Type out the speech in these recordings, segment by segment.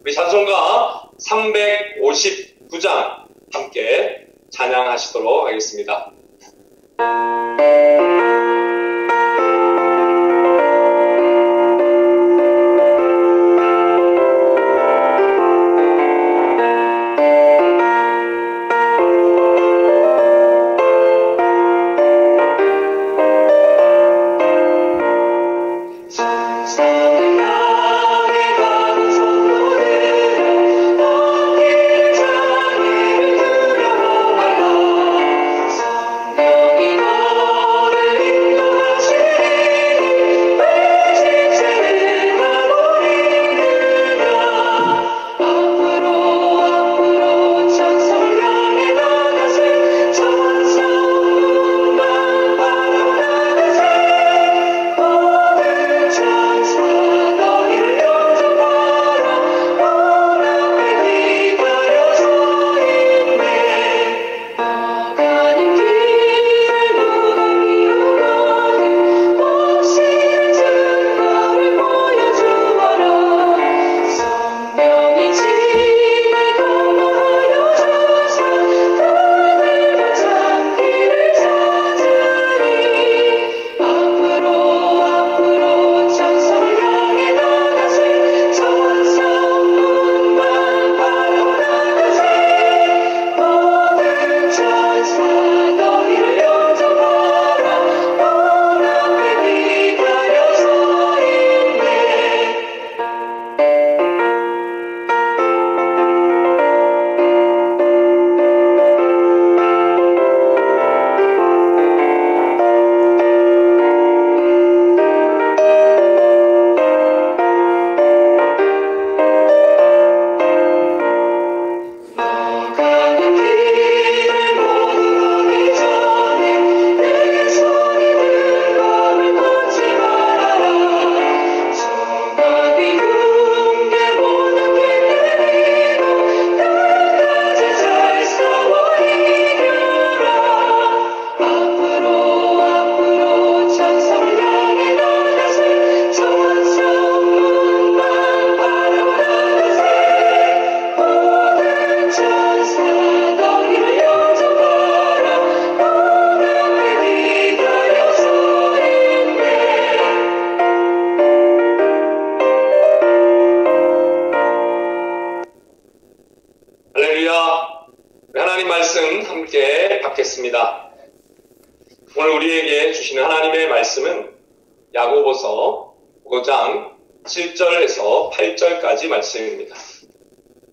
우리 찬송가 359장 함께 찬양하시도록 하겠습니다. 하나님 말씀 함께 받겠습니다. 오늘 우리에게 주시는 하나님의 말씀은 야고보서 5장 7절에서 8절까지 말씀입니다.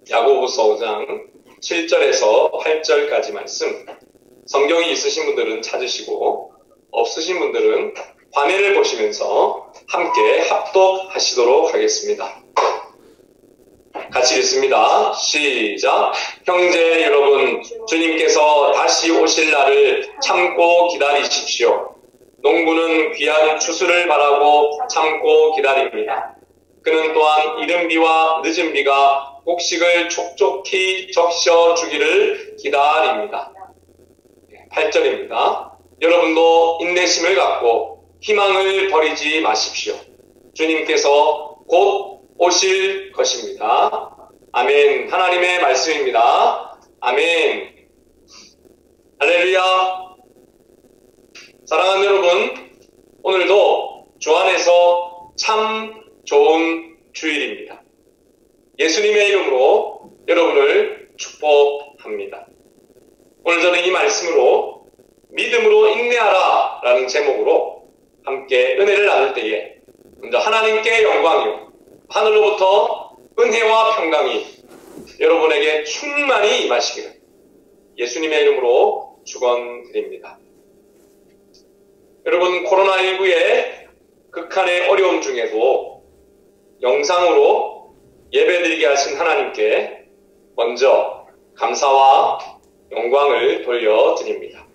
야고보서 5장 7절에서 8절까지 말씀, 성경이 있으신 분들은 찾으시고 없으신 분들은 화면을 보시면서 함께 합독하시도록 하겠습니다. 같이 읽습니다. 시작. 형제 여러분, 주님께서 다시 오실 날을 참고 기다리십시오. 농부는 귀한 추수를 바라고 참고 기다립니다. 그는 또한 이른 비와 늦은 비가 곡식을 촉촉히 적셔 주기를 기다립니다. 8절입니다. 여러분도 인내심을 갖고 희망을 버리지 마십시오. 주님께서 곧 오실 것입니다. 아멘. 하나님의 말씀입니다. 아멘. 할렐루야. 사랑하는 여러분, 오늘도 주 안에서 참 좋은 주일입니다. 예수님의 이름으로 여러분을 축복합니다. 오늘 저는 이 말씀으로 믿음으로 인내하라 라는 제목으로 함께 은혜를 나눌 때에 먼저 하나님께 영광이요, 하늘로부터 은혜와 평강이 여러분에게 충만히 임하시기를 예수님의 이름으로 축원드립니다. 여러분, 코로나19의 극한의 어려움 중에도 영상으로 예배드리게 하신 하나님께 먼저 감사와 영광을 돌려드립니다.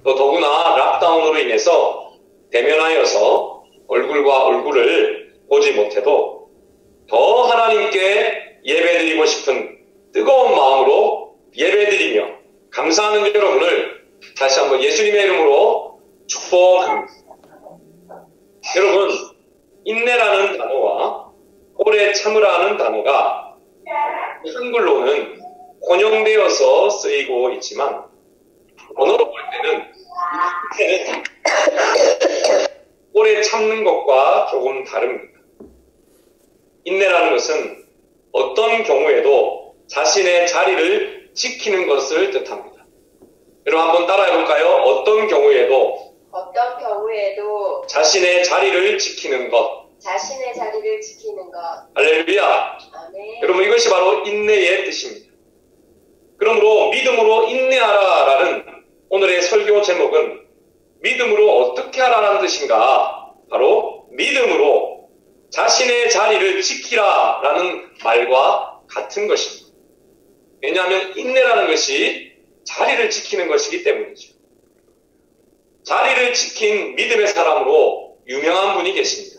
또 더구나 락다운으로 인해서 대면하여서 얼굴과 얼굴을 보지 못해도 더 하나님께 예배드리고 싶은 뜨거운 마음으로 예배드리며 감사하는 여러분을 다시 한번 예수님의 이름으로 축복합니다. 여러분, 인내라는 단어와 오래 참으라는 단어, 단어가 한글로는 혼용되어서 쓰이고 있지만 언어로 볼 때는 오래 참는 것과 조금 다릅니다. 인내라는 것은 어떤 경우에도 자신의 자리를 지키는 것을 뜻합니다. 여러분 한번 따라해 볼까요? 어떤 경우에도 자신의 자리를 지키는 것. 할렐루야. 아멘. 여러분 이것이 바로 인내의 뜻입니다. 그러므로 믿음으로 인내하라라는 오늘의 설교 제목은 믿음으로 어떻게 하라는 뜻인가? 바로 믿음으로 자신의 자리를 지키라라는 말과 같은 것입니다. 왜냐하면 인내라는 것이 자리를 지키는 것이기 때문이죠. 자리를 지킨 믿음의 사람으로 유명한 분이 계십니다.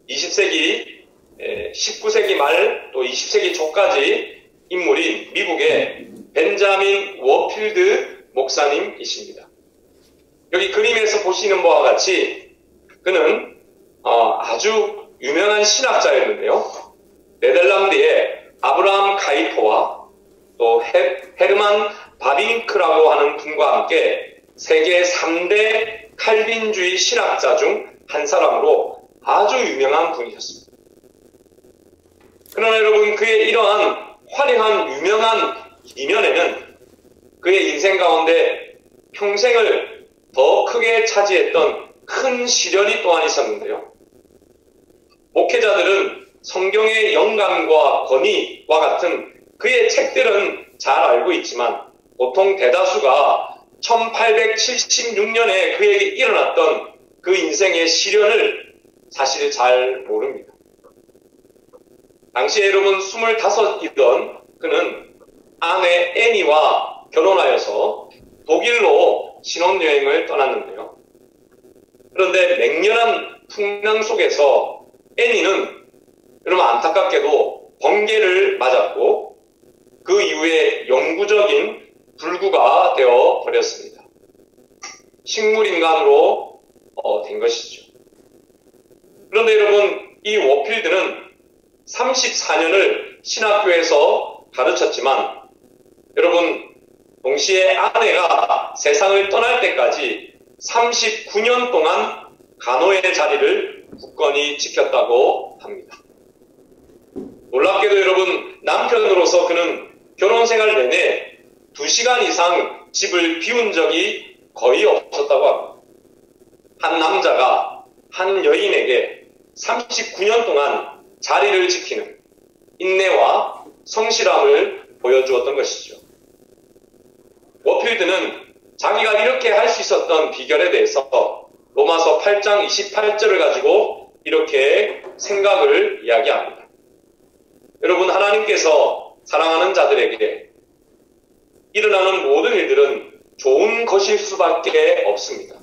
20세기, 19세기 말 또 20세기 초까지 인물인 미국의 벤자민 워필드 목사님이십니다. 여기 그림에서 보시는 바와 같이 그는 아주 유명한 신학자였는데요. 네덜란드의 아브라함 카이퍼와 또 헤르만 바빙크라고 하는 분과 함께 세계 3대 칼빈주의 신학자 중 한 사람으로 아주 유명한 분이셨습니다. 그러나 여러분 그의 이러한 화려한 유명한 이면에는 그의 인생 가운데 평생을 더 크게 차지했던 큰 시련이 또한 있었는데요. 목회자들은 성경의 영감과 권위와 같은 그의 책들은 잘 알고 있지만 보통 대다수가 1876년에 그에게 일어났던 그 인생의 시련을 사실 잘 모릅니다. 당시에 여러분 25이던 그는 아내 애니와 결혼하여서 독일로 신혼여행을 떠났는데요. 그런데 맹렬한 풍랑 속에서 애니는 여러분 안타깝게도 번개를 맞았고 그 이후에 영구적인 불구가 되어 버렸습니다. 식물인간으로 된 것이죠. 그런데 여러분 이 워필드는 34년을 신학교에서 가르쳤지만 여러분 동시에 아내가 세상을 떠날 때까지 39년 동안 간호의 자리를 굳건히 지켰다고 합니다. 놀랍게도 여러분 남편으로서 그는 결혼생활 내내 2시간 이상 집을 비운 적이 거의 없었다고 합니다. 한 남자가 한 여인에게 39년 동안 자리를 지키는 인내와 성실함을 보여주었던 것이죠. 워필드는 자기가 이렇게 할 수 있었던 비결에 대해서 로마서 8장 28절을 가지고 이렇게 생각을 이야기합니다. 여러분 하나님께서 사랑하는 자들에게 일어나는 모든 일들은 좋은 것일 수밖에 없습니다.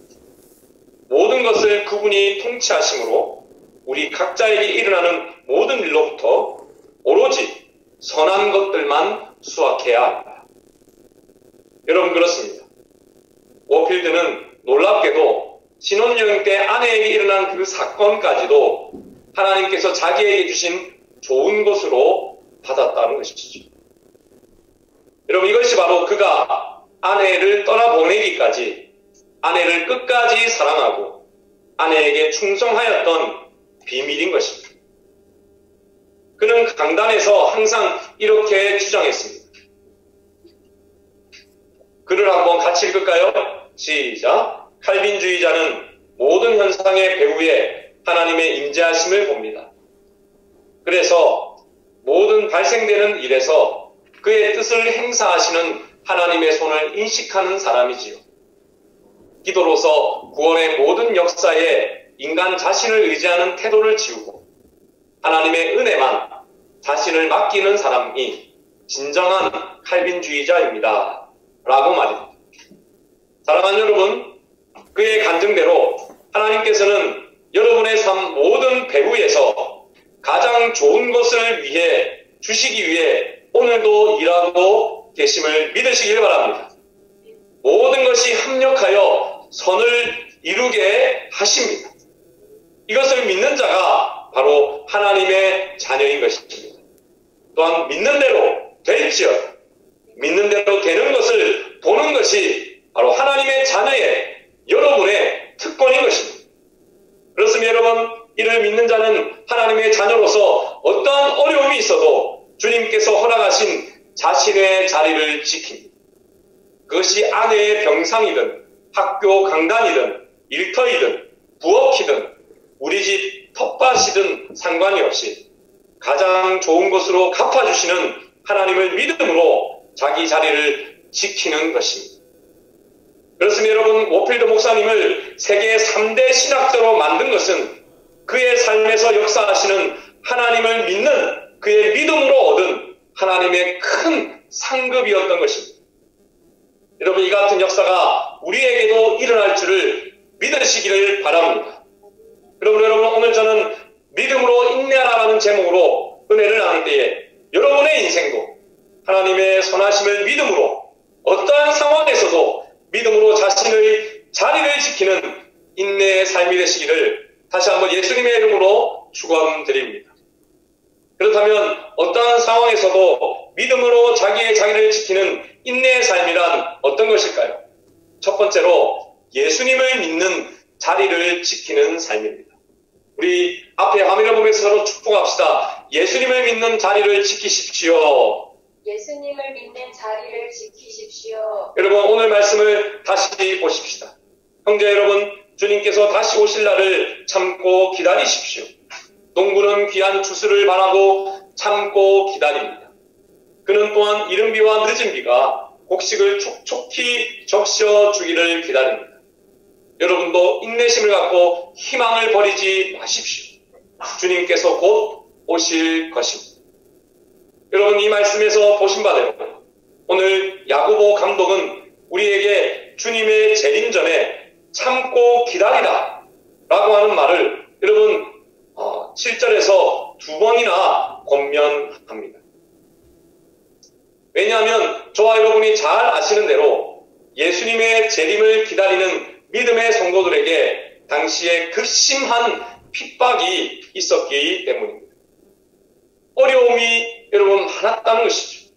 모든 것을 그분이 통치하심으로 우리 각자에게 일어나는 모든 일로부터 오로지 선한 것들만 수확해야 합니다. 여러분 그렇습니다. 워필드는 놀랍게도 신혼여행 때 아내에게 일어난 그 사건까지도 하나님께서 자기에게 주신 좋은 것으로 받았다는 것이죠. 여러분 이것이 바로 그가 아내를 떠나보내기까지 아내를 끝까지 사랑하고 아내에게 충성하였던 비밀인 것입니다. 그는 강단에서 항상 이렇게 주장했습니다. 글을 한번 같이 읽을까요? 시작. 칼빈주의자는 모든 현상의 배후에 하나님의 임재하심을 봅니다. 그래서 모든 발생되는 일에서 그의 뜻을 행사하시는 하나님의 손을 인식하는 사람이지요. 기도로서 구원의 모든 역사에 인간 자신을 의지하는 태도를 지우고 하나님의 은혜만 자신을 맡기는 사람이 진정한 칼빈주의자입니다. 라고 말입니다. 사랑하는 여러분, 그의 간증대로 하나님께서는 여러분의 삶 모든 배후에서 가장 좋은 것을 위해 주시기 위해 오늘도 일하고 계심을 믿으시길 바랍니다. 모든 것이 합력하여 선을 이루게 하십니다. 이것을 믿는 자가 바로 하나님의 자녀인 것입니다. 또한 믿는 대로 될지어다. 믿는 대로 되는 것을 보는 것이 바로 하나님의 자녀의 여러분의 특권인 것입니다. 그렇습니다. 여러분, 이를 믿는 자는 하나님의 자녀로서 어떠한 어려움이 있어도 주님께서 허락하신 자신의 자리를 지킵니다. 그것이 아내의 병상이든 학교 강단이든 일터이든 부엌이든 우리 집 텃밭이든 상관이 없이 가장 좋은 것으로 갚아주시는 하나님을 믿음으로 자기 자리를 지키는 것입니다. 그렇습니다. 여러분, 워필드 목사님을 세계 3대 신학자로 만든 것은 그의 삶에서 역사하시는 하나님을 믿는 그의 믿음으로 얻은 하나님의 큰 상급이었던 것입니다. 여러분, 이 같은 역사가 우리에게도 일어날 줄을 믿으시기를 바랍니다. 여러분, 오늘 저는 믿음으로 인내하라는 제목으로 은혜를 나눌 때에 여러분의 인생도 하나님의 선하심을 믿음으로 어떠한 상황에서도 믿음으로 자신의 자리를 지키는 인내의 삶이 되시기를 다시 한번 예수님의 이름으로 축원드립니다. 그렇다면 어떠한 상황에서도 믿음으로 자기의 자리를 지키는 인내의 삶이란 어떤 것일까요? 첫 번째로 예수님을 믿는 자리를 지키는 삶입니다. 우리 앞에 화면을 보면서 서로 축복합시다. 예수님을 믿는 자리를 지키십시오. 예수님을 믿는 자리를 지키십시오. 여러분, 오늘 말씀을 다시 보십시다. 형제 여러분, 주님께서 다시 오실 날을 참고 기다리십시오. 농부는 귀한 추수를 바라고 참고 기다립니다. 그는 또한 이른 비와 늦은 비가 곡식을 촉촉히 적셔주기를 기다립니다. 여러분도 인내심을 갖고 희망을 버리지 마십시오. 주님께서 곧 오실 것입니다. 여러분, 이 말씀에서 보신 바대로 오늘 야고보 감독은 우리에게 주님의 재림 전에 참고 기다리라 라고 하는 말을 여러분 7절에서 2번이나 권면합니다. 왜냐하면 저와 여러분이 잘 아시는 대로 예수님의 재림을 기다리는 믿음의 성도들에게 당시에 극심한 핍박이 있었기 때문입니다. 어려움이 여러분 많았다는 것이죠.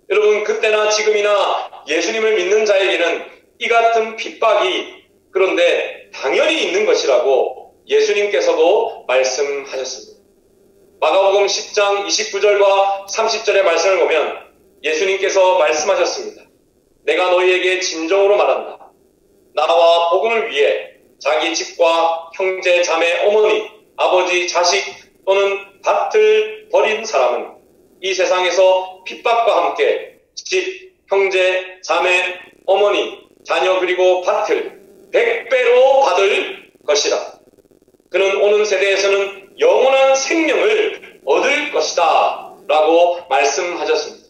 여러분, 그때나 지금이나 예수님을 믿는 자에게는 이 같은 핍박이 그런데 당연히 있는 것이라고 예수님께서도 말씀하셨습니다. 마가복음 10장 29절과 30절의 말씀을 보면 예수님께서 말씀하셨습니다. 내가 너희에게 진정으로 말한다. 나와 복음을 위해 자기 집과 형제, 자매, 어머니, 아버지, 자식 또는 밭을 버린 사람은 이 세상에서 핍박과 함께 집, 형제, 자매, 어머니, 자녀 그리고 밭을 100배로 받을 것이라. 그는 오는 세대에서는 영원한 생명을 얻을 것이다 라고 말씀하셨습니다.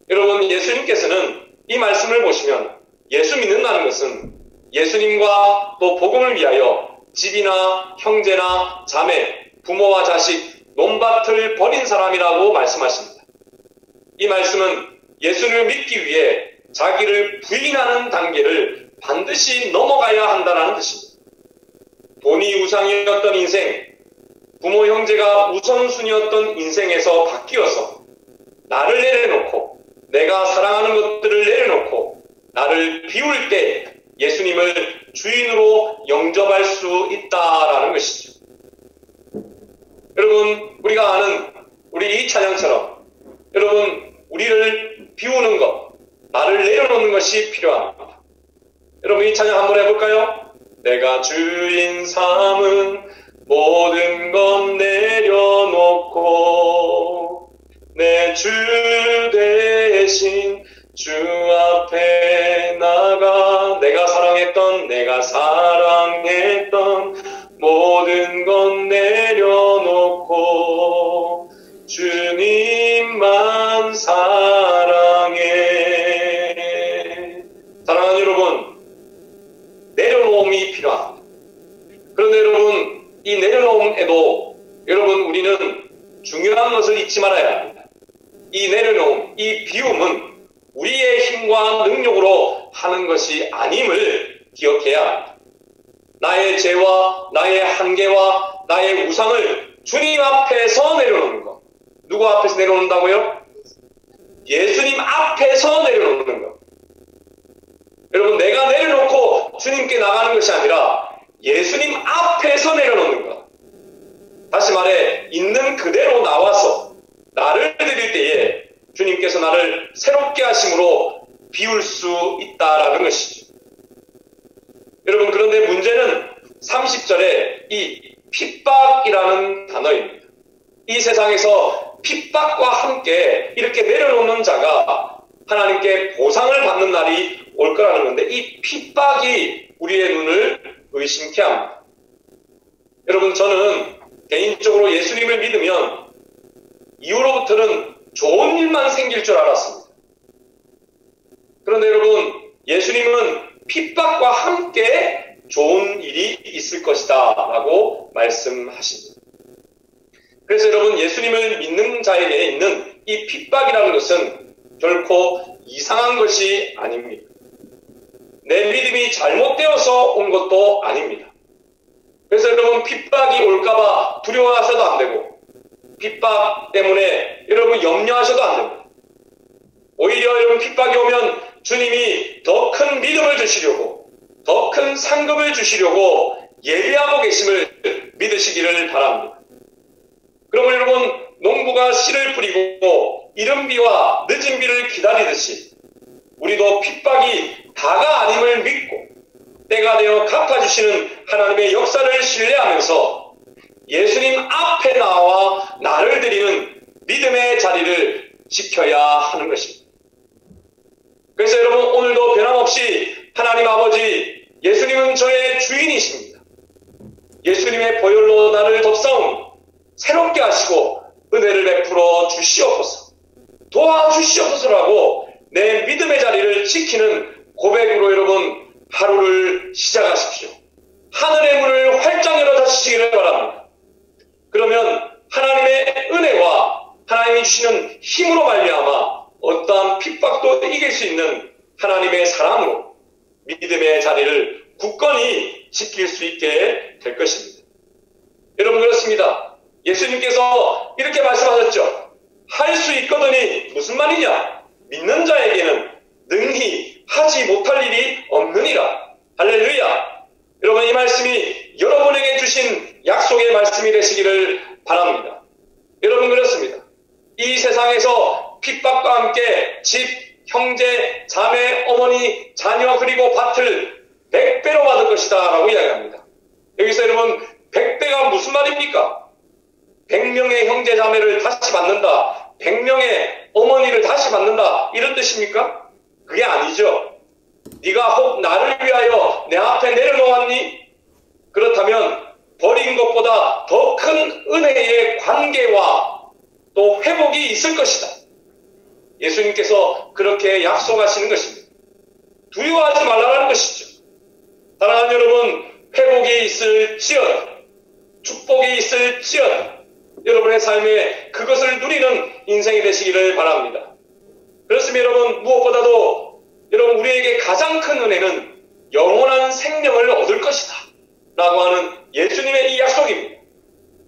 여러분, 예수님께서는 이 말씀을 보시면 예수 믿는다는 것은 예수님과 또 복음을 위하여 집이나 형제나 자매, 부모와 자식, 논밭을 버린 사람이라고 말씀하십니다. 이 말씀은 예수를 믿기 위해 자기를 부인하는 단계를 반드시 넘어가야 한다는 뜻입니다. 돈이 우상이었던 인생, 부모 형제가 우선순위였던 인생에서 바뀌어서 나를 내려놓고 내가 사랑하는 것들을 내려놓고 나를 비울 때 예수님을 주인으로 영접할 수 있다라는 것이죠. 여러분, 우리가 아는 우리 이 찬양처럼 여러분, 우리를 비우는 것, 나를 내려놓는 것이 필요합니다. 여러분, 이 찬양 한번 해볼까요? 내가 주인 삼은 모든 것 내려놓고 내 주 대신 주 앞에 나가 내가 사랑했던 모든 것 내려놓고 주님만 사랑해. 사랑하는 여러분, 내려놓음이 필요합니다. 그런데 여러분, 이 내려놓음에도 여러분, 우리는 중요한 것을 잊지 말아야 합니다. 이 내려놓음, 이 비움은 우리의 힘과 능력으로 하는 것이 아님을 기억해야 합니다. 나의 죄와 나의 한계와 나의 우상을 주님 앞에서 내려놓는 것. 누구 앞에서 내려놓는다고요? 예수님 앞에서 내려놓는 것. 여러분, 내가 내려놓고 주님께 나가는 것이 아니라 예수님 앞에서 내려놓는 것. 다시 말해, 있는 그대로 나와서 나를 드릴 때에 주님께서 나를 새롭게 하심으로 비울 수 있다라는 것이죠. 여러분, 그런데 문제는 30절에 이 핍박이라는 단어입니다. 이 세상에서 핍박과 함께 이렇게 내려놓는 자가 하나님께 보상을 받는 날이 올 거라는 건데, 이 핍박이 우리의 눈을 의심케 합니다. 여러분, 저는 개인적으로 예수님을 믿으면 이후로부터는 좋은 일만 생길 줄 알았습니다. 그런데 여러분, 예수님은 핍박과 함께 좋은 일이 있을 것이다 라고 말씀하십니다. 그래서 여러분, 예수님을 믿는 자에게 있는 이 핍박이라는 것은 결코 이상한 것이 아닙니다. 내 믿음이 잘못되어서 온 것도 아닙니다. 그래서 여러분, 핍박이 올까봐 두려워하셔도 안 되고, 핍박 때문에 여러분 염려하셔도 안 됩니다. 오히려 여러분, 핍박이 오면 주님이 더 큰 믿음을 주시려고, 더 큰 상급을 주시려고 예비하고 계심을 믿으시기를 바랍니다. 그러면 여러분, 농부가 씨를 뿌리고 이른 비와 늦은 비를 기다리듯이 우리도 핍박이 다가 아님을 믿고 때가 되어 갚아주시는 하나님의 역사를 신뢰하면서 예수님 앞에 나와 나를 드리는 믿음의 자리를 지켜야 하는 것입니다. 그래서 여러분, 오늘도 변함없이 하나님 아버지, 예수님은 저의 주인이십니다. 예수님의 보혈로 나를 덮사오니 새롭게 하시고 은혜를 베풀어 주시옵소서, 도와주시옵소서라고 내 믿음의 자리를 지키는 고백으로 여러분, 하루를 시작하십시오. 하늘의 문을 활짝 열어 닫으시기를 바랍니다. 그러면 하나님의 은혜와 하나님이 주시는 힘으로 말미암아 어떠한 핍박도 이길 수 있는 하나님의 사랑으로 믿음의 자리를 굳건히 지킬 수 있게 될 것입니다. 여러분, 그렇습니다. 예수님께서 이렇게 말씀하셨죠. 할 수 있거든이 무슨 말이냐? 믿는 자에게는 능히 하지 못할 일이 없느니라. 할렐루야. 여러분, 이 말씀이 여러분에게 주신 약속의 말씀이 되시기를 바랍니다. 여러분, 그렇습니다. 이 세상에서 핍박과 함께 집, 형제, 자매, 어머니, 자녀 그리고 밭을 100배로 받을 것이다 라고 이야기합니다. 여기서 여러분, 100배가 무슨 말입니까? 100명의 형제 자매를 다시 받는다, 100명의 어머니를 다시 받는다, 이런 뜻입니까? 그게 아니죠. 네가 혹 나를 위하여 내 앞에 내려놓았니? 그렇다면 버린 것보다 더 큰 은혜의 관계와 또 회복이 있을 것이다. 예수님께서 그렇게 약속하시는 것입니다. 두려워하지 말라는 것이죠. 사랑하는 여러분, 회복이 있을지어다, 축복이 있을지어다, 여러분의 삶에 그것을 누리는 인생이 되시기를 바랍니다. 그렇습니다. 여러분, 무엇보다도 여러분, 우리에게 가장 큰 은혜는 영원한 생명을 얻을 것이다 라고 하는 예수님의 이 약속입니다.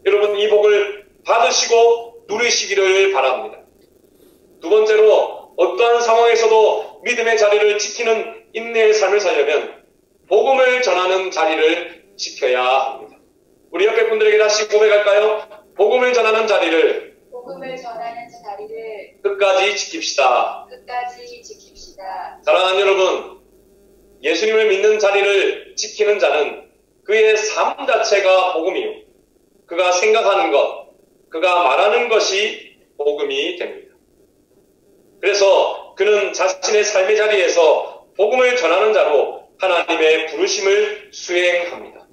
여러분, 이 복을 받으시고 누리시기를 바랍니다. 두 번째로, 어떠한 상황에서도 믿음의 자리를 지키는 인내의 삶을 살려면 복음을 전하는 자리를 지켜야 합니다. 우리 옆에 분들에게 다시 고백할까요? 복음을 전하는 자리를 끝까지 지킵시다. 끝까지 지킵시다. 사랑하는 여러분, 예수님을 믿는 자리를 지키는 자는 그의 삶 자체가 복음이요, 그가 생각하는 것, 그가 말하는 것이 복음이 됩니다. 그래서 그는 자신의 삶의 자리에서 복음을 전하는 자로 하나님의 부르심을 수행합니다.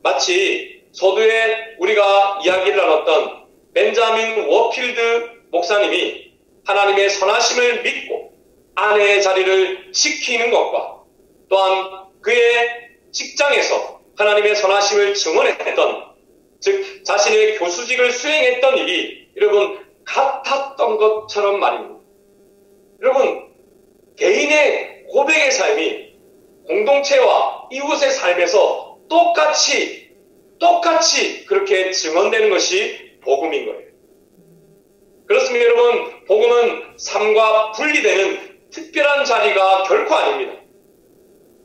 마치 서두에 우리가 이야기를 나눴던 벤자민 워필드 목사님이 하나님의 선하심을 믿고 아내의 자리를 지키는 것과 또한 그의 직장에서 하나님의 선하심을 증언했던, 즉 자신의 교수직을 수행했던 일이 여러분 같았던 것처럼 말입니다. 여러분, 개인의 고백의 삶이 공동체와 이웃의 삶에서 똑같이 그렇게 증언되는 것이 복음인 거예요. 그렇습니다. 여러분, 복음은 삶과 분리되는 특별한 자리가 결코 아닙니다.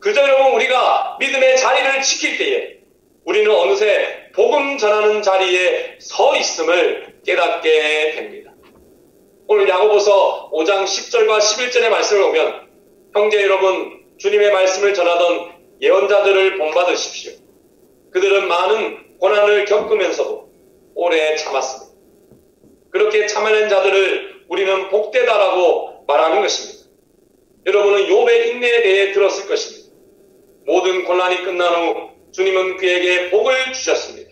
그저 여러분 우리가 믿음의 자리를 지킬 때에 우리는 어느새 복음 전하는 자리에 서 있음을 깨닫게 됩니다. 오늘 야고보서 5장 10절과 11절의 말씀을 보면 형제 여러분, 주님의 말씀을 전하던 예언자들을 본받으십시오. 그들은 많은 고난을 겪으면서도 오래 참았습니다. 그렇게 참아낸 자들을 우리는 복되다라고 말하는 것입니다. 여러분은 욥의 인내에 대해 들었을 것입니다. 모든 고난이 끝난 후 주님은 그에게 복을 주셨습니다.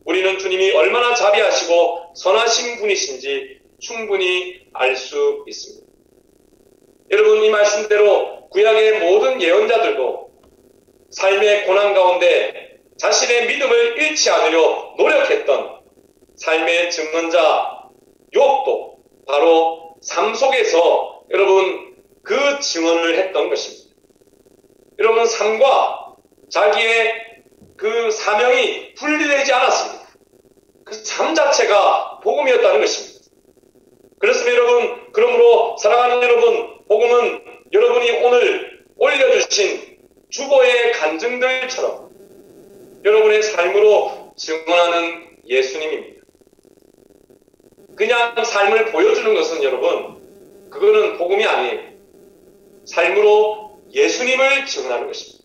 우리는 주님이 얼마나 자비하시고 선하신 분이신지 충분히 알 수 있습니다. 여러분, 이 말씀대로 구약의 모든 예언자들도 삶의 고난 가운데 자신의 믿음을 잃지 않으려 노력했던 삶의 증언자 욥도 바로 삶 속에서 여러분 그 증언을 했던 것입니다. 여러분, 삶과 자기의 그 사명이 분리되지 않았습니다. 그 삶 자체가 복음이었다는 것입니다. 그렇습니다, 여러분. 그러므로 사랑하는 여러분, 복음은 여러분이 오늘 올려주신 주보의 간증들처럼 여러분의 삶으로 증언하는 예수님입니다. 그냥 삶을 보여주는 것은 여러분, 그거는 복음이 아니에요. 삶으로 예수님을 증언하는 것입니다.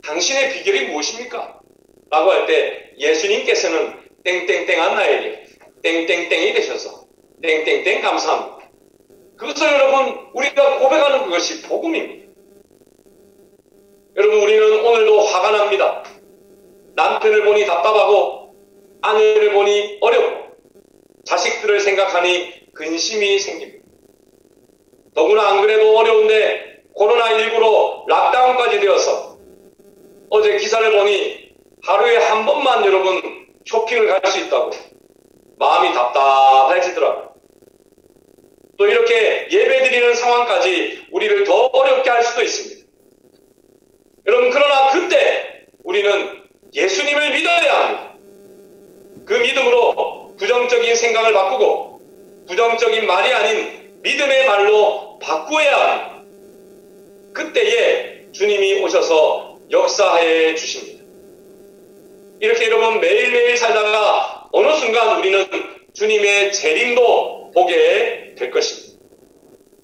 당신의 비결이 무엇입니까? 라고 할 때 예수님께서는 땡땡땡한 나에게 땡땡땡이 되셔서 땡땡땡 감사합니다. 그것을 여러분 우리가 고백하는 그것이 복음입니다. 여러분, 우리는 오늘도 화가 납니다. 남편을 보니 답답하고 아내를 보니 어렵고 자식들을 생각하니 근심이 생깁니다. 더구나 안 그래도 어려운데 코로나19로 락다운까지 되어서 어제 기사를 보니 하루에 한 번만 여러분 쇼핑을 갈 수 있다고 마음이 답답해지더라고요. 또 이렇게 예배드리는 상황까지 우리를 더 어렵게 할 수도 있습니다. 여러분, 그러나 그때 우리는 예수님을 믿어야 합니다. 그 믿음으로 부정적인 생각을 바꾸고 부정적인 말이 아닌 믿음의 말로 바꾸어야 합니다. 그때에 주님이 오셔서 역사해 주십니다. 이렇게 여러분 매일매일 살다가 어느 순간 우리는 주님의 재림도 보게 될 것입니다.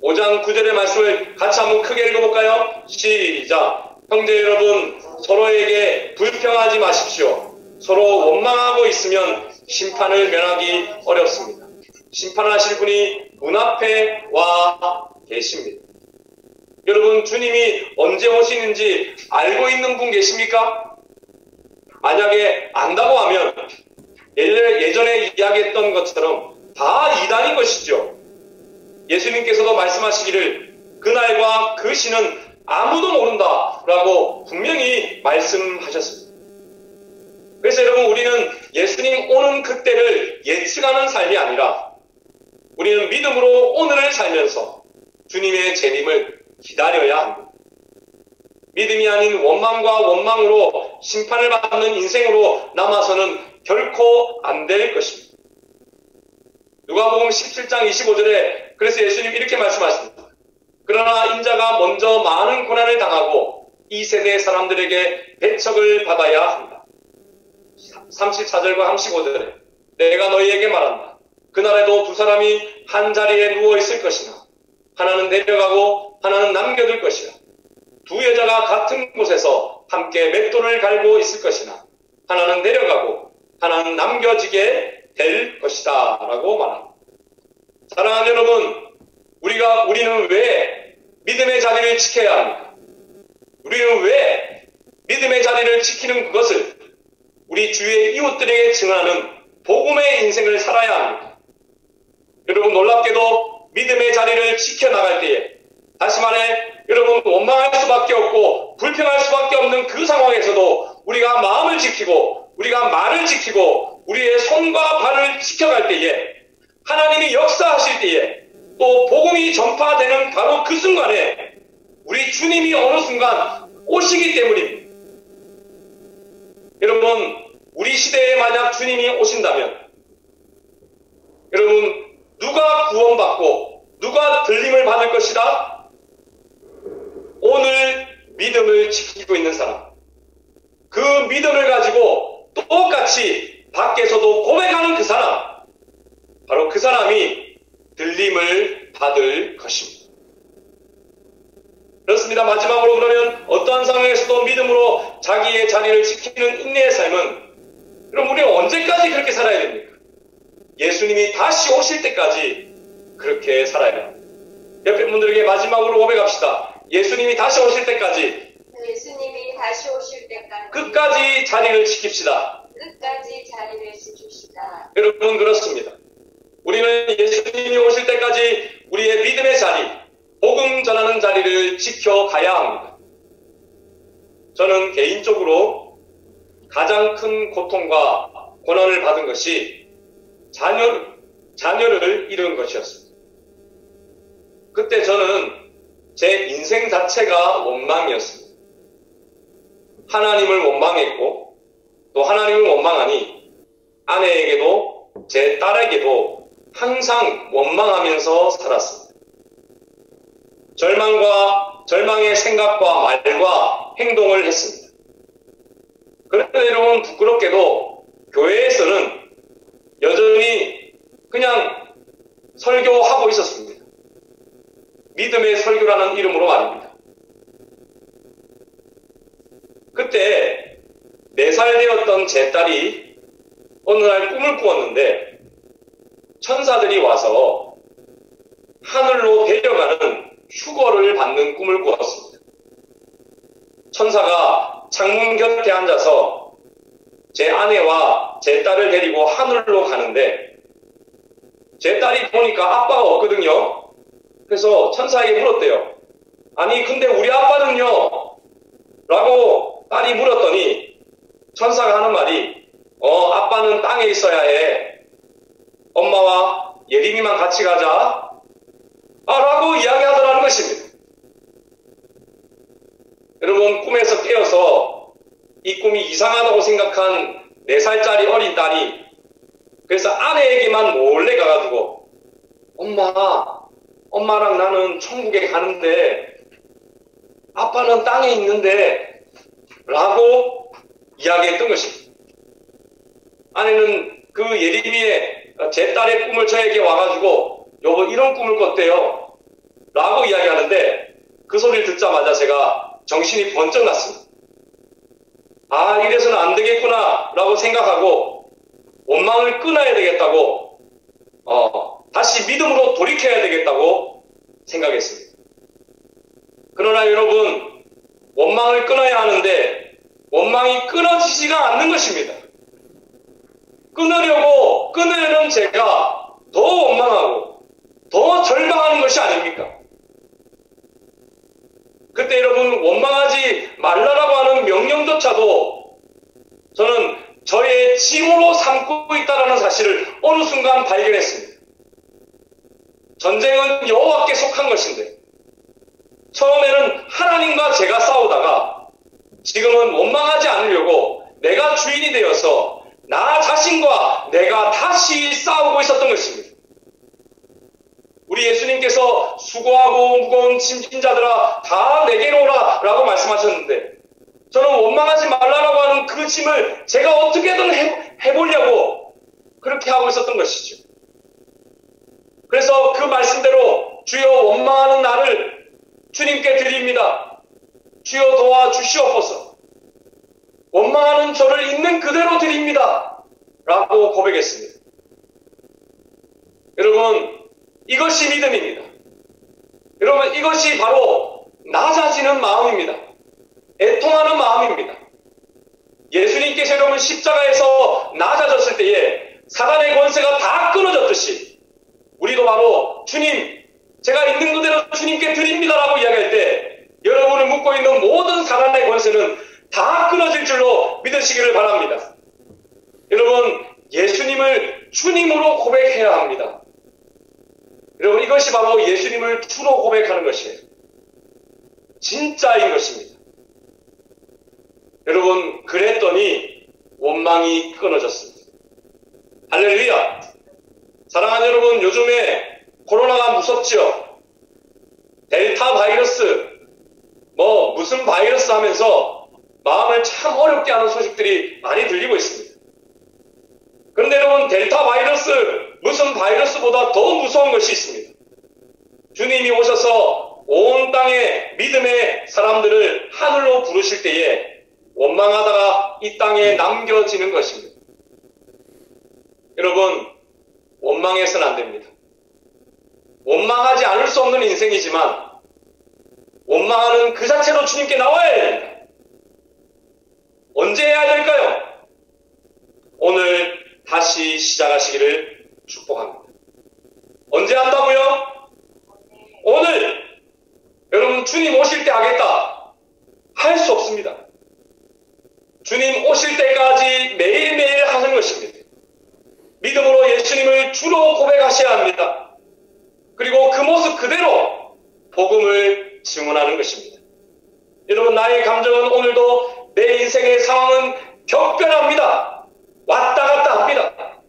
5장 9절의 말씀을 같이 한번 크게 읽어볼까요? 시작! 형제 여러분, 서로에게 불평하지 마십시오. 서로 원망하고 있으면 심판을 면하기 어렵습니다. 심판하실 분이 문 앞에 와 계십니다. 여러분, 주님이 언제 오시는지 알고 있는 분 계십니까? 만약에 안다고 하면 예전에 이야기했던 것처럼 다 이단인 것이죠. 예수님께서도 말씀하시기를 그날과 그 시는 아무도 모른다라고 분명히 말씀하셨습니다. 그래서 여러분, 우리는 예수님 오는 그때를 예측하는 삶이 아니라 우리는 믿음으로 오늘을 살면서 주님의 재림을 기다려야 합니다. 믿음이 아닌 원망과 원망으로 심판을 받는 인생으로 남아서는 결코 안 될 것입니다. 누가복음 17장 25절에 그래서 예수님 이렇게 말씀하십니다. 그러나 인자가 먼저 많은 고난을 당하고 이 세대 사람들에게 배척을 받아야 한다. 34절과 35절에 내가 너희에게 말한다. 그날에도 두 사람이 한 자리에 누워 있을 것이나 하나는 내려가고 하나는 남겨둘 것이라. 두 여자가 같은 곳에서 함께 맷돌을 갈고 있을 것이나 하나는 내려가고 하나는 남겨지게 될 것이다 라고 말합니다. 사랑하는 여러분, 우리는 왜 믿음의 자리를 지켜야 합니까? 우리는 왜 믿음의 자리를 지키는 그것을 우리 주위의 이웃들에게 증언하는 복음의 인생을 살아야 합니까? 여러분, 놀랍게도 믿음의 자리를 지켜나갈 때에 다시 말해 여러분 원망할 수밖에 없고 불평할 수밖에 없는 그 상황에서도 우리가 마음을 지키고 우리가 말을 지키고 우리의 손과 발을 지켜갈 때에 하나님이 역사하실 때에 또 복음이 전파되는 바로 그 순간에 우리 주님이 어느 순간 오시기 때문입니다. 여러분, 우리 시대에 만약 주님이 오신다면 여러분 구원받고 누가 들림을 받을 것이다? 오늘 믿음을 지키고 있는 사람. 그 믿음을 가지고 똑같이 밖에서도 고백하는 그 사람. 바로 그 사람이 들림을 받을 것입니다. 그렇습니다. 마지막으로 그러면 어떠한 상황에서도 믿음으로 자기의 자리를 지키는 인내의 삶은, 그럼 우리는 언제까지 그렇게 살아야 됩니까? 예수님이 다시 오실 때까지 그렇게 살아야 합니다. 옆에 분들에게 마지막으로 고백합시다. 예수님이 다시 오실 때까지, 예수님이 다시 오실 때까지 끝까지 자리를 지킵시다. 끝까지 자리를 지킵시다. 여러분, 그렇습니다. 우리는 예수님이 오실 때까지 우리의 믿음의 자리, 복음 전하는 자리를 지켜가야 합니다. 저는 개인적으로 가장 큰 고통과 고난을 받은 것이 자녀를 잃은 것이었습니다. 그때 저는 제 인생 자체가 원망이었습니다. 하나님을 원망했고, 또 하나님을 원망하니 아내에게도 제 딸에게도 항상 원망하면서 살았습니다. 절망의 생각과 말과 행동을 했습니다. 그런데 여러분, 부끄럽게도 교회에서는 여전히 그냥 설교하고 있었습니다. 믿음의 설교라는 이름으로 말입니다. 그때 4살 되었던 제 딸이 어느 날 꿈을 꾸었는데 천사들이 와서 하늘로 데려가는 휴거를 받는 꿈을 꾸었습니다. 천사가 창문 곁에 앉아서 제 아내와 제 딸을 데리고 하늘로 가는데 제 딸이 보니까 아빠가 없거든요. 그래서 천사에게 물었대요. 아니 근데 우리 아빠는요? 라고 딸이 물었더니 천사가 하는 말이 아빠는 땅에 있어야 해. 엄마와 예림이만 같이 가자. 라고 이야기하더라는 것입니다. 여러분, 꿈에서 깨어서 이 꿈이 이상하다고 생각한 4살짜리 어린 딸이 그래서 아내에게만 몰래 가가지고 엄마랑 나는 천국에 가는데 아빠는 땅에 있는데 라고 이야기했던 것입니다. 아내는 그 예림이의 제 딸의 꿈을 저에게 와가지고 여보 이런 꿈을 꿨대요 라고 이야기하는데 그 소리를 듣자마자 제가 정신이 번쩍 났습니다. 아, 이래서는 안 되겠구나 라고 생각하고 원망을 끊어야 되겠다고 다시 믿음으로 돌이켜야 되겠다고 생각했습니다. 그러나 여러분, 원망을 끊어야 하는데 원망이 끊어지지가 않는 것입니다. 끊으려는 제가 더 원망하고 더 절망하는 것이 아닙니까? 그때 여러분, 원망하지 말라라고 하는 명령조차도 저는 저의 징후로 삼고 있다는 사실을 어느 순간 발견했습니다. 전쟁은 여호와께 속한 것인데 처음에는 하나님과 제가 싸우다가 지금은 원망하지 않으려고 내가 주인이 되어서 나 자신과 내가 다시 싸우고 있었던 것입니다. 우리 예수님께서 수고하고 무거운 짐진 자들아 다 내게로 오라 라고 말씀하셨는데 저는 원망하지 말라라고 하는 그 짐을 제가 어떻게든 해보려고 그렇게 하고 있었던 것이죠. 그래서 그 말씀대로 주여 원망하는 나를 주님께 드립니다. 주여 도와주시옵소서. 원망하는 저를 있는 그대로 드립니다. 라고 고백했습니다. 여러분, 이것이 믿음입니다. 여러분, 이것이 바로 낮아지는 마음입니다. 애통하는 마음입니다. 예수님께서 여러분 십자가에서 낮아졌을 때에 사단의 권세가 다 끊어졌듯이 우리도 바로 주님, 제가 있는 그대로 주님께 드립니다라고 이야기할 때 여러분을 묶고 있는 모든 사단의 권세는 다 끊어질 줄로 믿으시기를 바랍니다. 여러분, 예수님을 주님으로 고백해야 합니다. 여러분, 이것이 바로 예수님을 주로 고백하는 것이에요. 진짜인 것입니다. 여러분, 그랬더니 원망이 끊어졌습니다. 할렐루야! 사랑하는 여러분, 요즘에 코로나가 무섭지요. 델타 바이러스, 무슨 바이러스 하면서 마음을 참 어렵게 하는 소식들이 많이 들리고 있습니다. 그런데 여러분, 델타 바이러스, 무슨 바이러스보다 더 무서운 것이 있습니다. 주님이 오셔서 온 땅의 믿음의 사람들을 하늘로 부르실 때에 원망하다가 이 땅에 남겨지는 것입니다. 여러분, 원망해서는 안 됩니다. 원망하지 않을 수 없는 인생이지만 원망하는 그 자체로 주님께 나와야 됩니다. 언제 해야 될까요? 오늘 다시 시작하시기를 축복합니다. 언제 한다고요? 오늘! 여러분, 주님 오실 때 하겠다. 할 수 없습니다. 주님 오실 때까지 매일매일 하는 것입니다. 믿음으로 예수님을 주로 고백하셔야 합니다. 그리고 그 모습 그대로 복음을 증언하는 것입니다. 여러분, 나의 감정은 오늘도 내 인생의 상황은 격변합니다. 왔다 갔다 합니다.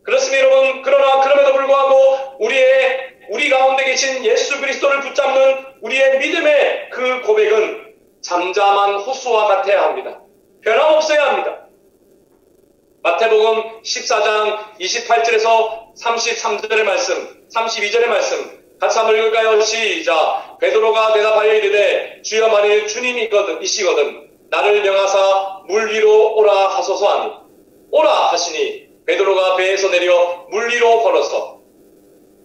그렇습니다, 여러분. 그러나 그럼에도 불구하고 우리 가운데 계신 예수 그리스도를 붙잡는 우리의 믿음의 그 고백은 잠잠한 호수와 같아야 합니다. 변함없어야 합니다. 마태복음 14장 28절에서 33절의 말씀, 32절의 말씀 같이 한번 읽을까요? 시작. 베드로가 대답하여 이르되 주여 만일 주님이시거든 나를 명하사 물 위로 오라 하소서 하니 오라 하시니 베드로가 배에서 내려 물 위로 걸어서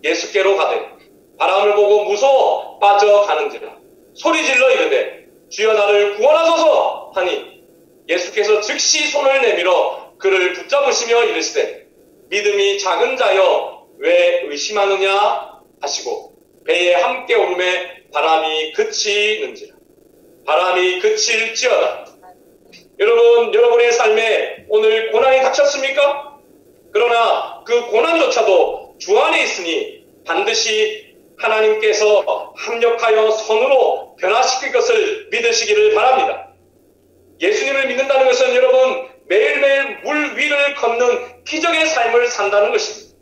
예수께로 가되 바람을 보고 무서워 빠져가는지라 소리질러 이르되 주여 나를 구원하소서 하니 예수께서 즉시 손을 내밀어 그를 붙잡으시며 이르시되 믿음이 작은 자여 왜 의심하느냐 하시고 배에 함께 오름에 바람이 그치는지라. 바람이 그칠지어다. 여러분, 여러분의 삶에 오늘 고난이 닥쳤습니까? 그러나 그 고난조차도 주 안에 있으니 반드시 하나님께서 합력하여 선으로 변화시킬 것을 믿으시기를 바랍니다. 예수님을 믿는다는 것은 여러분 매일매일 물 위를 걷는 기적의 삶을 산다는 것입니다.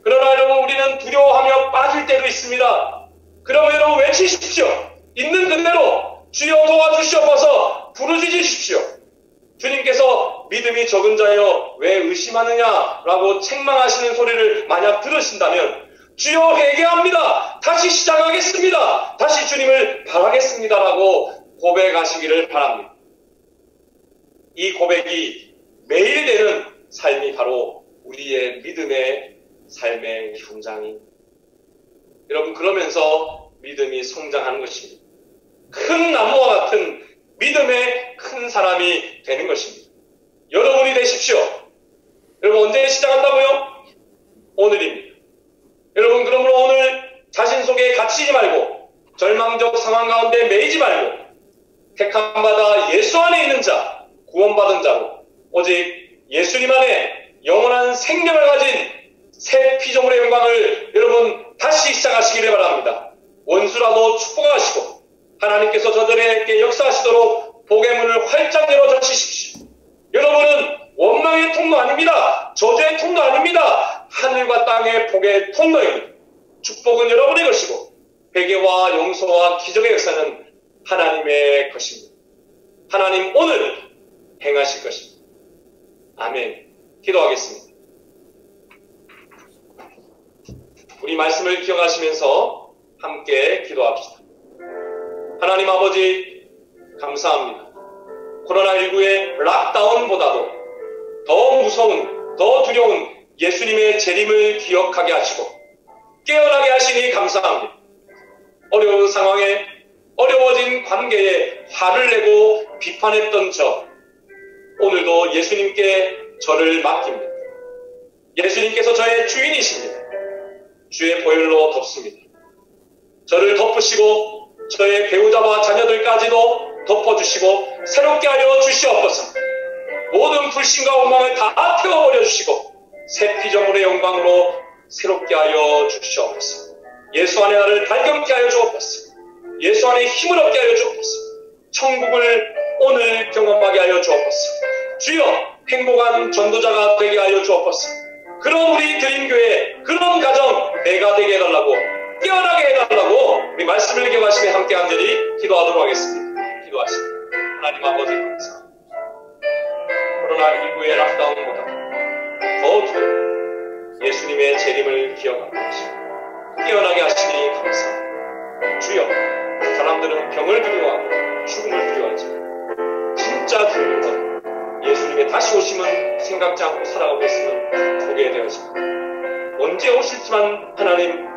그러나 여러분 우리는 두려워하며 빠질 때도 있습니다. 그러면 여러분 외치십시오. 있는 그대로 주여 도와주시옵소서 부르짖으십시오. 주님께서 믿음이 적은 자여 왜 의심하느냐라고 책망하시는 소리를 만약 들으신다면 주여 회개합니다. 다시 시작하겠습니다. 다시 주님을 바라겠습니다라고 고백하시기를 바랍니다. 이 고백이 매일 되는 삶이 바로 우리의 믿음의 삶의 현장입니다. 여러분 그러면서 믿음이 성장하는 것입니다. 큰 나무와 같은 믿음의 큰 사람이 되는 것입니다. 여러분이 되십시오. 여러분 언제 시작한다고요? 오늘입니다. 여러분 그러므로 오늘 자신 속에 갇히지 말고 절망적 상황 가운데 매이지 말고 택함받아 예수 안에 있는 자 구원받은 자로 오직 예수님 안에 영원한 생명을 가진 새 피조물의 영광을 여러분 다시 시작하시기를 바랍니다. 원수라도 축복하시고 하나님께서 저들에게 역사하시도록 복의 문을 활짝 열어주십시오. 여러분은 원망의 통로 아닙니다. 저주의 통로 아닙니다. 하늘과 땅의 복의 통로입니다. 축복은 여러분의 것이고 회개와 용서와 기적의 역사는 하나님의 것입니다. 하나님 오늘 행하실 것입니다. 아멘. 기도하겠습니다. 우리 말씀을 기억하시면서 함께 기도합시다. 하나님 아버지 감사합니다. 코로나19의 락다운보다도 더 무서운 더 두려운 예수님의 재림을 기억하게 하시고 깨어나게 하시니 감사합니다. 어려운 상황에 어려워진 관계에 화를 내고 비판했던 저 오늘도 예수님께 저를 맡깁니다. 예수님께서 저의 주인이십니다. 주의 보혈로 덮습니다. 저를 덮으시고 저의 배우자와 자녀들까지도 덮어주시고 새롭게 하여 주시옵소서. 모든 불신과 원망을 다 태워버려 주시고 새 피조물의 영광으로 새롭게 하여 주시옵소서. 예수 안에 나를 발견케 하여 주옵소서. 예수 안에 힘을 얻게 하여 주옵소서. 천국을 오늘 경험하게 하여 주옵소서. 주여 행복한 전도자가 되게 하여 주옵소서. 그런 우리 드림교회 그런 가정 내가 내가 되게 해달라고, 깨어나게 해달라고 우리 말씀을 기억하시며 함께 간절히 기도하도록 하겠습니다. 기도하십니다. 하나님 아버지 감사합니다. 코로나19의 락다운보다 더 예수님의 재림을 기억하고 계시고 깨어나게 하시니 감사합니다. 주여, 사람들은 병을 두려워하고 죽음을 두려워하지만 진짜 두려운 건 예수님의 다시 오심은 생각지 않고 살아가고 있으면 보게 되어집니다. 언제 오실지만 하나님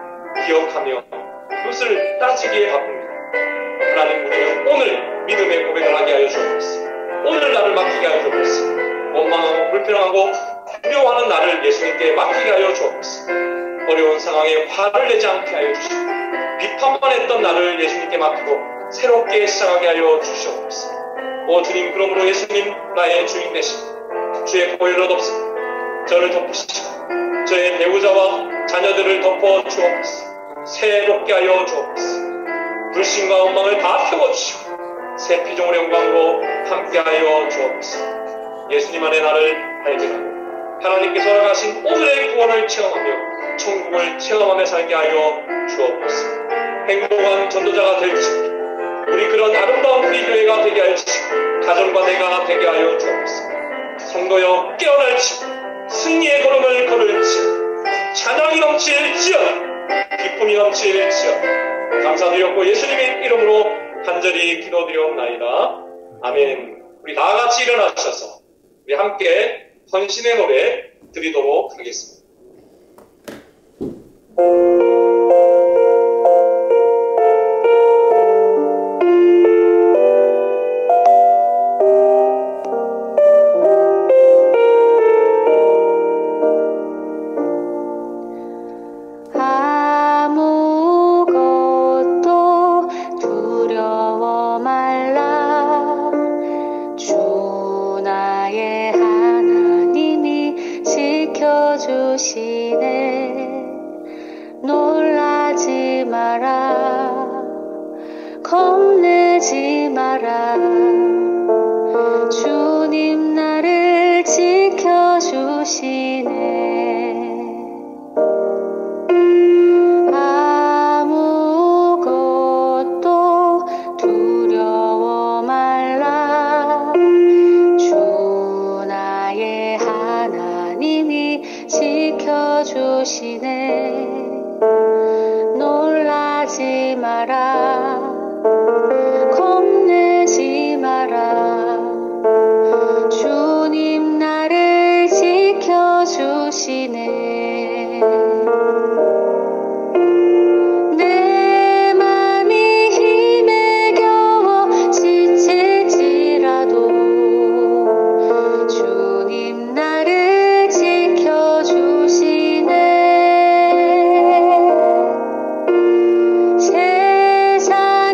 기억하며 그것을 따지기에 바쁩니다. 하나님, 우리는 오늘 믿음의 고백을 하게 하여 주옵소서. 오늘 나를 맡기게 하여 주옵소서. 원망하고 불평하고 두려워하는 나를 예수님께 맡기게 하여 주옵소서. 어려운 상황에 화를 내지 않게 하여 주시고 비판만 했던 나를 예수님께 맡기고 새롭게 시작하게 하여 주시옵소서. 오 주님, 그러므로 예수님 나의 주인 되시고 주의 보혈로 덮습니다. 저를 덮으시고 저의 배우자와 자녀들을 덮어 주옵소서. 새롭게 하여 주옵소서. 불신과 원망을 다 펴어주시고 새 피조물의 영광으로 함께하여 주옵소서. 예수님 안에 나를 발견하고 하나님께서 허락하신 오늘의 구원을 체험하며 천국을 체험하며 살게 하여 주옵소서. 행복한 전도자가 될지어다. 우리 그런 아름다운 우리 교회가 되게 하여 주시고 가정과 내가 되게 하여 주옵소서. 성도여 깨어날지어다. 승리의 걸음을 걸을지어다. 찬양이 넘칠지어다. 기쁨이 넘칠지어다. 감사드렸고 예수님의 이름으로 간절히 기도드리옵나이다. 아멘. 우리 다 같이 일어나셔서 우리 함께 헌신의 노래 드리도록 하겠습니다. 놀라지 마라, 겁내지 마라. 주님 나를 지켜주시네. 아무것도 두려워 말라. 주 나의 하나님이 지켜주시네. 놀라지 마라, 겁내지 마라. 주님 나를 지켜주시네. 내 맘이 힘에 겨워 지칠지라도 주님 나를 지켜주시네. 세상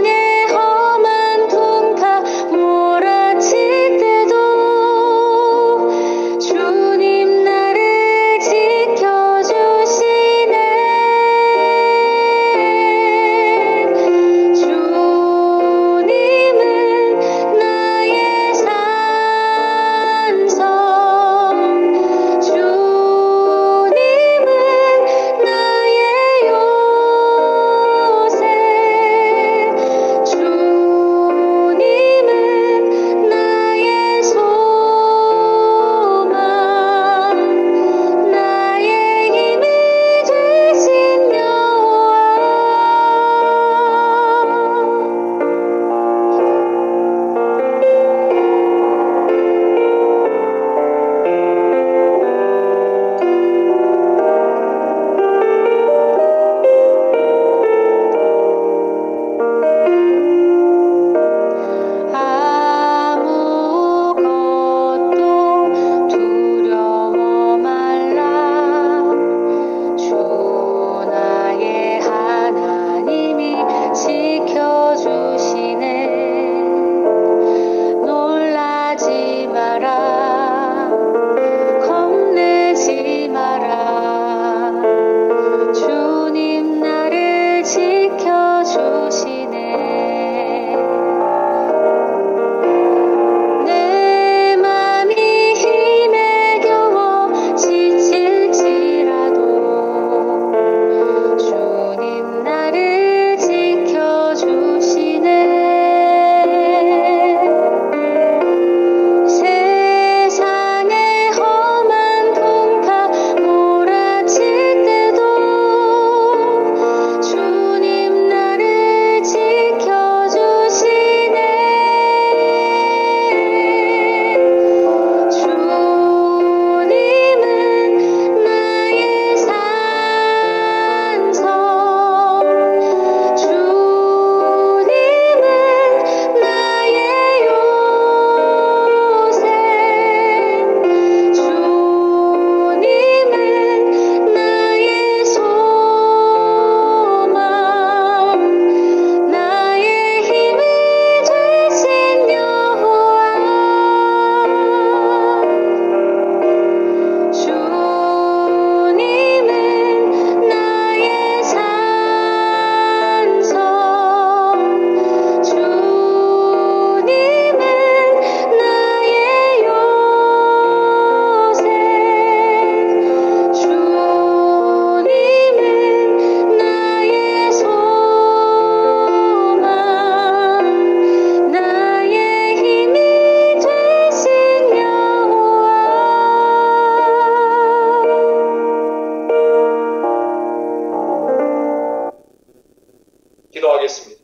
기도하겠습니다.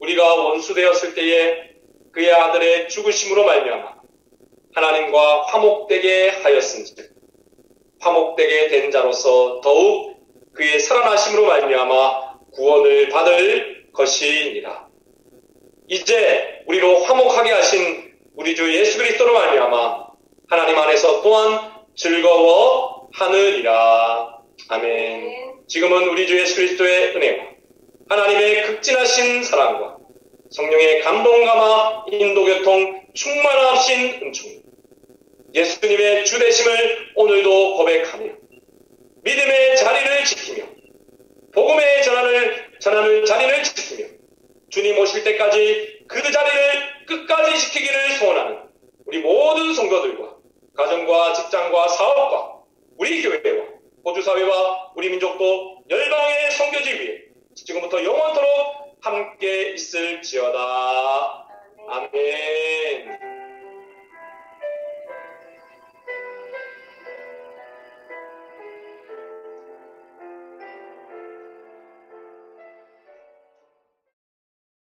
우리가 원수되었을 때에 그의 아들의 죽으심으로 말미암아 하나님과 화목되게 하였은즉 화목되게 된 자로서 더욱 그의 살아나심으로 말미암아 구원을 받을 것이니라. 이제 우리로 화목하게 하신 우리 주 예수 그리스도로 말미암아 하나님 안에서 또한 즐거워하느니라. 아멘. 지금은 우리 주 예수 그리스도의 은혜와 하나님의 극진하신 사랑과 성령의 감동감화 인도교통 충만하신 은총 예수님의 주되심을 오늘도 고백하며 믿음의 자리를 지키며 복음의 전하는 자리를 지키며 주님 오실 때까지 그 자리를 끝까지 지키기를 소원하는 우리 모든 성도들과 가정과 직장과 사업과 우리 교회와 호주사회와 우리 민족도 열방의 선교지 위에 지금부터 영원토록 함께 있을지어다. 아멘.